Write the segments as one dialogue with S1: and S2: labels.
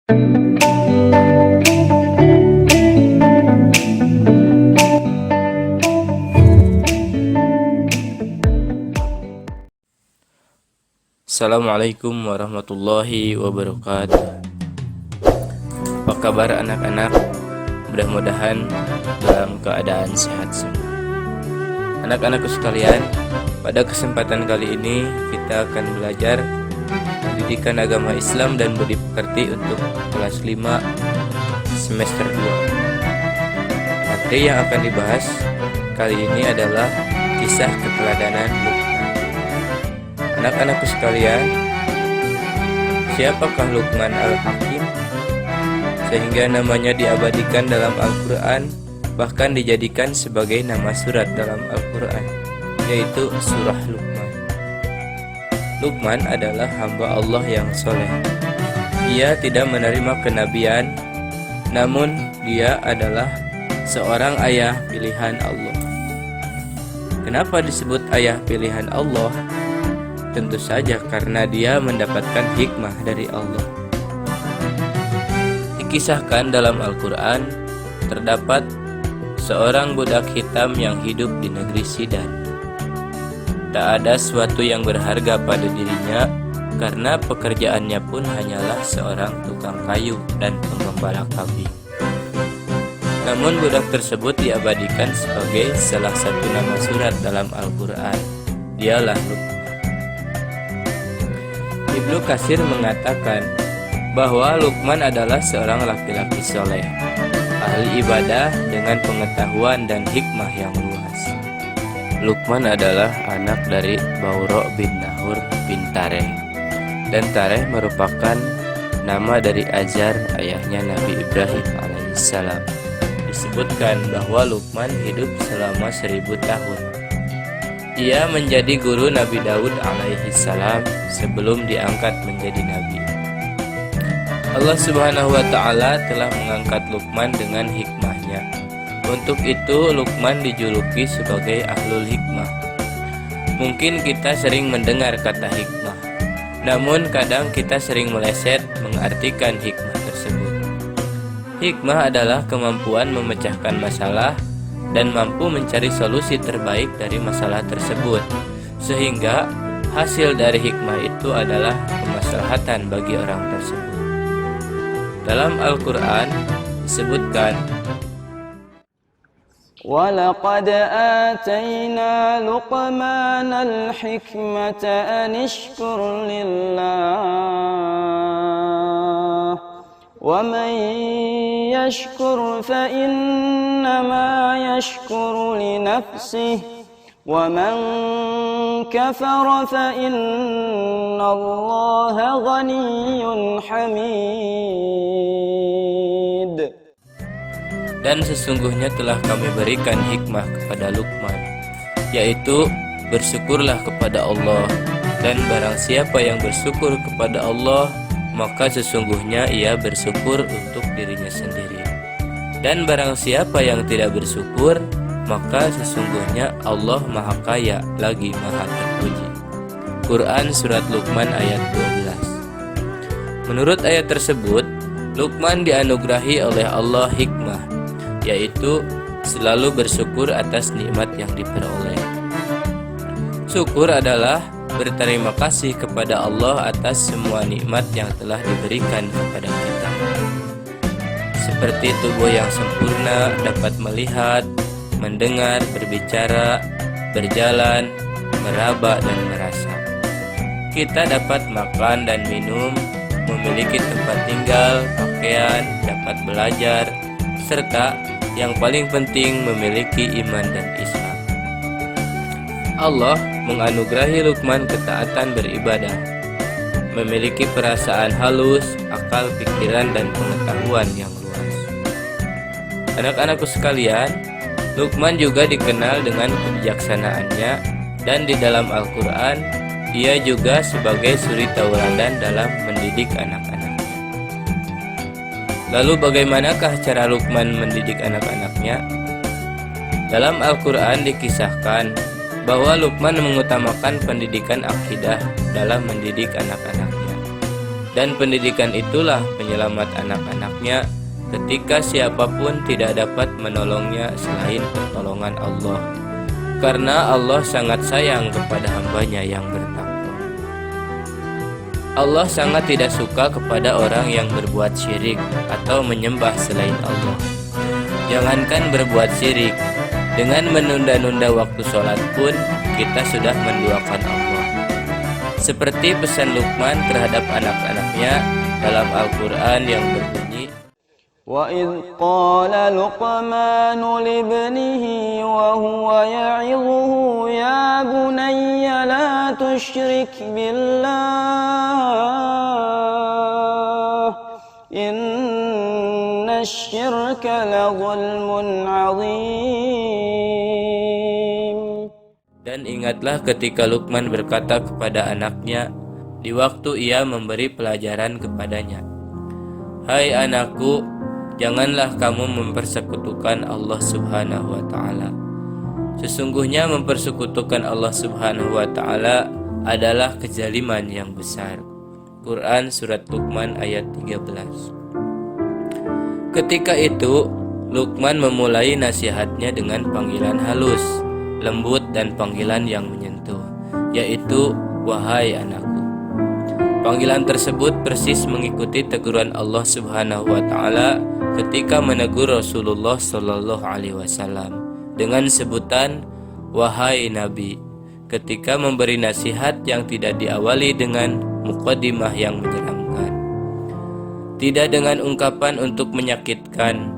S1: Assalamualaikum warahmatullahi wabarakatuh. Apa kabar anak-anak? Mudah-mudahan dalam keadaan sehat semua. Anak-anakku sekalian, pada kesempatan kali ini kita akan belajar pendidikan agama Islam dan budi pekerti untuk kelas 5 semester 2. Materi yang akan dibahas kali ini adalah kisah keteladanan Luqman. Anak-anakku sekalian, siapakah Luqman Al-Hakim? Sehingga namanya diabadikan dalam Al-Quran, bahkan dijadikan sebagai nama surat dalam Al-Quran, yaitu surah Luqman. Luqman adalah hamba Allah yang soleh. Ia tidak menerima kenabian, namun dia adalah seorang ayah pilihan Allah. Kenapa disebut ayah pilihan Allah? Tentu saja karena dia mendapatkan hikmah dari Allah. Dikisahkan dalam Al-Quran, terdapat seorang budak hitam yang hidup di negeri Sidan. Tak ada sesuatu yang berharga pada dirinya, karena pekerjaannya pun hanyalah seorang tukang kayu dan penggembala kambing. Namun budak tersebut diabadikan sebagai salah satu nama surat dalam Al-Quran. Dialah Luqman. Ibnu Katsir mengatakan bahwa Luqman adalah seorang laki-laki soleh, ahli ibadah dengan pengetahuan dan hikmah yang luas. Luqman adalah anak dari Bawro bin Nahur bin Tareh, dan Tareh merupakan nama dari Azar, ayahnya Nabi Ibrahim alaihissalam. Disebutkan bahwa Luqman hidup selama 1000 tahun. Ia menjadi guru Nabi Daud alaihissalam sebelum diangkat menjadi nabi. Allah Subhanahu wa ta'ala telah mengangkat Luqman dengan hikmahnya. Untuk itu Luqman dijuluki sebagai ahlul hikmah. Mungkin kita sering mendengar kata hikmah, namun kadang kita sering meleset mengartikan hikmah tersebut. Hikmah adalah kemampuan memecahkan masalah dan mampu mencari solusi terbaik dari masalah tersebut, sehingga hasil dari hikmah itu adalah kemaslahatan bagi orang tersebut. Dalam Al-Quran disebutkan,
S2: وَلَقَدْ آتَيْنَا لُقْمَانَ الْحِكْمَةَ أَنِ اشْكُرْ لِلَّهِ وَمَنْ يَشْكُرْ فَإِنَّمَا يَشْكُرُ لِنَفْسِهِ وَمَنْ كَفَرَ فَإِنَّ اللَّهَ غَنِيٌّ حَمِيدٌ.
S1: Dan sesungguhnya telah kami berikan hikmah kepada Luqman, yaitu bersyukurlah kepada Allah, dan barang siapa yang bersyukur kepada Allah, maka sesungguhnya ia bersyukur untuk dirinya sendiri. Dan barang siapa yang tidak bersyukur, maka sesungguhnya Allah Maha Kaya lagi Maha Terpuji. Quran Surat Luqman ayat 12. Menurut ayat tersebut, Luqman dianugerahi oleh Allah hikmah, yaitu selalu bersyukur atas nikmat yang diperoleh. Syukur adalah berterima kasih kepada Allah atas semua nikmat yang telah diberikan kepada kita, seperti tubuh yang sempurna, dapat melihat, mendengar, berbicara, berjalan, meraba, dan merasa. Kita dapat makan dan minum, memiliki tempat tinggal, pakaian, dapat belajar, serta yang paling penting memiliki iman dan Islam. Allah menganugerahi Luqman ketaatan beribadah, memiliki perasaan halus, akal, pikiran, dan pengetahuan yang luas. Anak-anakku sekalian, Luqman juga dikenal dengan kebijaksanaannya, dan di dalam Al-Quran ia juga sebagai suri tauladan dalam mendidik anak-anaknya. Lalu bagaimanakah cara Luqman mendidik anak-anaknya? Dalam Al-Quran dikisahkan bahwa Luqman mengutamakan pendidikan akidah dalam mendidik anak-anaknya. Dan pendidikan itulah penyelamat anak-anaknya ketika siapapun tidak dapat menolongnya selain pertolongan Allah. Karena Allah sangat sayang kepada hambanya yang bertakwa. Allah sangat tidak suka kepada orang yang berbuat syirik atau menyembah selain Allah. Jangankan berbuat syirik, dengan menunda-nunda waktu sholat pun kita sudah menduakan Allah. Seperti pesan Luqman terhadap anak-anaknya dalam Al-Quran yang berbunyi,
S2: وَإِذْ قَالَ لُقْمَانُ لِابْنِهِ وَهُوَ يَعِظُهُ يَا بُنَيَّ لَا تُشْرِكْ بِاللَّهِ إِنَّ الشِّرْكَ لَظُلْمٌ عَظِيمٌ.
S1: Dan ingatlah ketika Luqman berkata kepada anaknya di waktu ia memberi pelajaran kepadanya, "Hai anakku, janganlah kamu mempersekutukan Allah Subhanahu wa Ta'ala. Sesungguhnya mempersekutukan Allah Subhanahu wa Ta'ala adalah kezaliman yang besar." Quran Surat Luqman ayat 13. Ketika itu Luqman memulai nasihatnya dengan panggilan halus, lembut dan panggilan yang menyentuh, yaitu "Wahai anakku." Panggilan tersebut persis mengikuti teguran Allah Subhanahu wa Ta'ala ketika menegur Rasulullah Shallallahu Alaihi Wasallam dengan sebutan "Wahai Nabi", ketika memberi nasihat yang tidak diawali dengan muqaddimah yang menyeramkan, tidak dengan ungkapan untuk menyakitkan.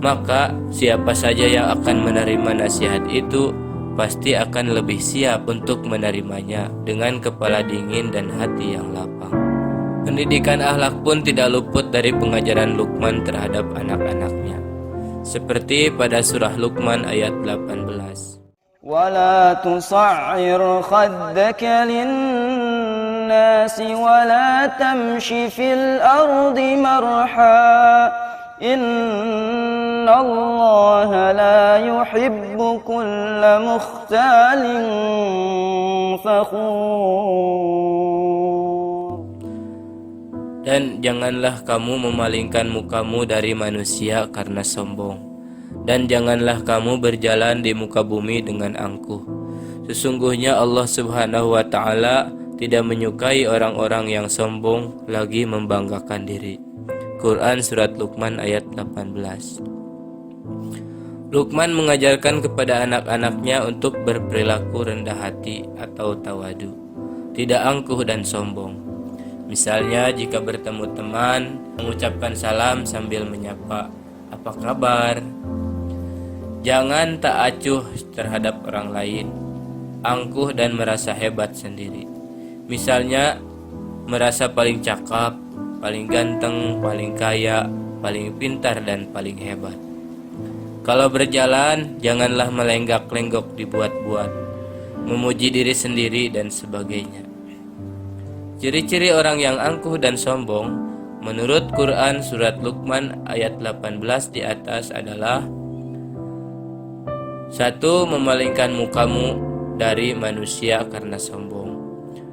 S1: Maka siapa saja yang akan menerima nasihat itu pasti akan lebih siap untuk menerimanya dengan kepala dingin dan hati yang lapang. Pendidikan akhlak pun tidak luput dari pengajaran Luqman terhadap anak-anaknya, seperti pada surah Luqman ayat 18.
S2: وَلَا تُصَعِّرْ خَدَّكَ لِلنَّاسِ وَلَا تَمْشِ فِي الْأَرْضِ مَرْحًا إِنَّ اللَّهَ لَا يُحِبُّ كُلَّ مُخْتَالٍ فَخُورٍ.
S1: Dan janganlah kamu memalingkan mukamu dari manusia karena sombong. Dan janganlah kamu berjalan di muka bumi dengan angkuh. Sesungguhnya Allah Subhanahu wa Ta'ala tidak menyukai orang-orang yang sombong lagi membanggakan diri. Quran Surat Luqman ayat 18. Luqman mengajarkan kepada anak-anaknya untuk berperilaku rendah hati atau tawadu, tidak angkuh dan sombong. Misalnya jika bertemu teman, mengucapkan salam sambil menyapa, "Apa kabar?" Jangan tak acuh terhadap orang lain, angkuh dan merasa hebat sendiri. Misalnya merasa paling cakap, paling ganteng, paling kaya, paling pintar dan paling hebat. Kalau berjalan, janganlah melenggak-lenggok dibuat-buat, memuji diri sendiri dan sebagainya. Ciri-ciri orang yang angkuh dan sombong menurut Quran Surat Luqman ayat 18 di atas adalah: 1. Memalingkan mukamu dari manusia karena sombong.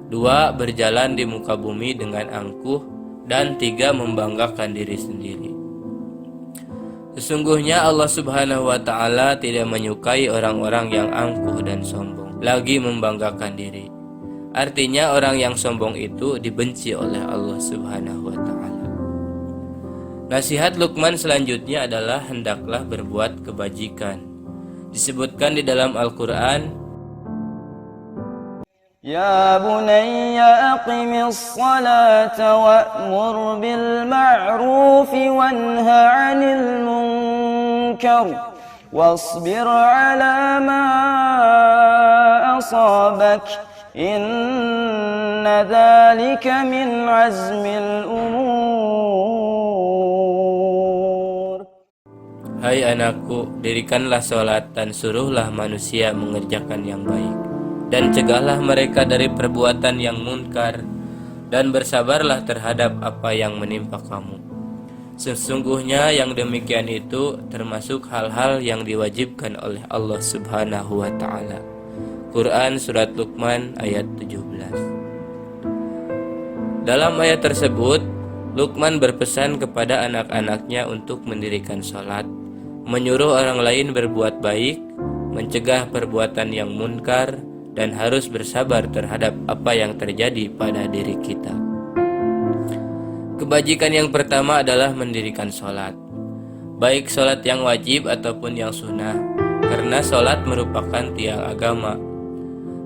S1: 2. Berjalan di muka bumi dengan angkuh. Dan 3. Membanggakan diri sendiri. Sesungguhnya Allah Subhanahu wa Ta'ala tidak menyukai orang-orang yang angkuh dan sombong, lagi membanggakan diri. Artinya orang yang sombong itu dibenci oleh Allah Subhanahu wa Ta'ala. Nasihat Luqman selanjutnya adalah hendaklah berbuat kebajikan. Disebutkan di dalam Al-Quran,
S2: يَا بُنَيَّ أَقِمِ الصَّلَاةَ وَأْمُرْ بِالْمَعْرُوفِ وَانْهَ عَنِ الْمُنكَرِ وَاصْبِرْ عَلَى مَا أَصَابَكَ إِنَّ ذَلِكَ مِنْ عَزْمِ الْأُمُورِ.
S1: Hai anakku, dirikanlah sholat dan suruhlah manusia mengerjakan yang baik, dan cegahlah mereka dari perbuatan yang munkar, dan bersabarlah terhadap apa yang menimpa kamu. Sesungguhnya yang demikian itu termasuk hal-hal yang diwajibkan oleh Allah Subhanahu wa Ta'ala. Quran Surat Luqman ayat 17. Dalam ayat tersebut, Luqman berpesan kepada anak-anaknya untuk mendirikan sholat, menyuruh orang lain berbuat baik, mencegah perbuatan yang munkar, dan harus bersabar terhadap apa yang terjadi pada diri kita. Kebajikan yang pertama adalah mendirikan sholat, baik sholat yang wajib ataupun yang sunnah, karena sholat merupakan tiang agama.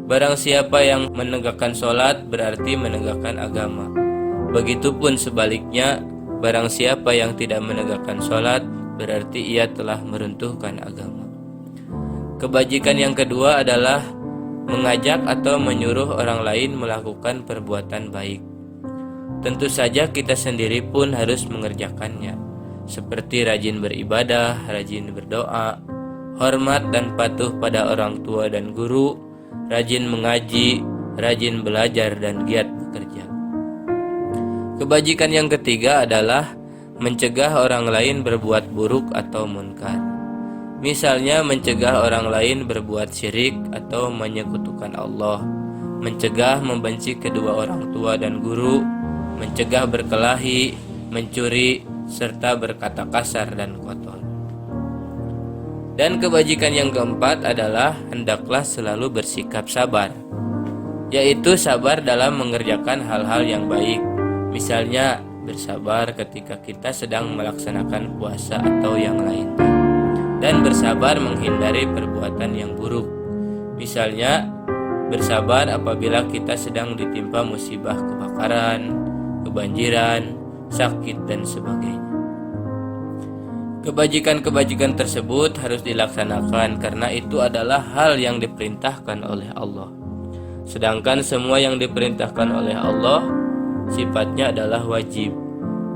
S1: Barang siapa yang menegakkan sholat berarti menegakkan agama. Begitupun sebaliknya, barang siapa yang tidak menegakkan sholat berarti ia telah meruntuhkan agama. Kebajikan yang kedua adalah mengajak atau menyuruh orang lain melakukan perbuatan baik. Tentu saja kita sendiri pun harus mengerjakannya, seperti rajin beribadah, rajin berdoa, hormat dan patuh pada orang tua dan guru, rajin mengaji, rajin belajar dan giat bekerja. Kebajikan yang ketiga adalah mencegah orang lain berbuat buruk atau munkar. Misalnya mencegah orang lain berbuat syirik atau menyekutukan Allah, mencegah membenci kedua orang tua dan guru, mencegah berkelahi, mencuri, serta berkata kasar dan kotor. Dan kebajikan yang keempat adalah hendaklah selalu bersikap sabar, yaitu sabar dalam mengerjakan hal-hal yang baik. Misalnya bersabar ketika kita sedang melaksanakan puasa atau yang lainnya, dan bersabar menghindari perbuatan yang buruk. Misalnya bersabar apabila kita sedang ditimpa musibah kebakaran, kebanjiran, sakit dan sebagainya. Kebajikan-kebajikan tersebut harus dilaksanakan karena itu adalah hal yang diperintahkan oleh Allah. Sedangkan semua yang diperintahkan oleh Allah sifatnya adalah wajib.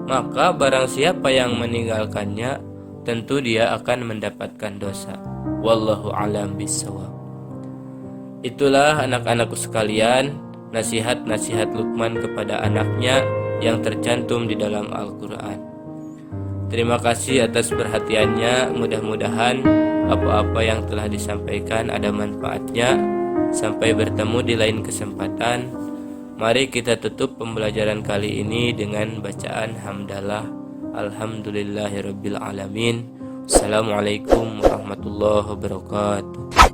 S1: Maka barang siapa yang meninggalkannya, tentu dia akan mendapatkan dosa. Wallahu a'lam bishawab. Itulah anak-anakku sekalian, nasihat-nasihat Luqman kepada anaknya yang tercantum di dalam Al-Quran. Terima kasih atas perhatiannya. Mudah-mudahan apa-apa yang telah disampaikan ada manfaatnya. Sampai bertemu di lain kesempatan. Mari kita tutup pembelajaran kali ini dengan bacaan hamdalah. Alhamdulillahirabbil alamin. Assalamualaikum warahmatullahi wabarakatuh.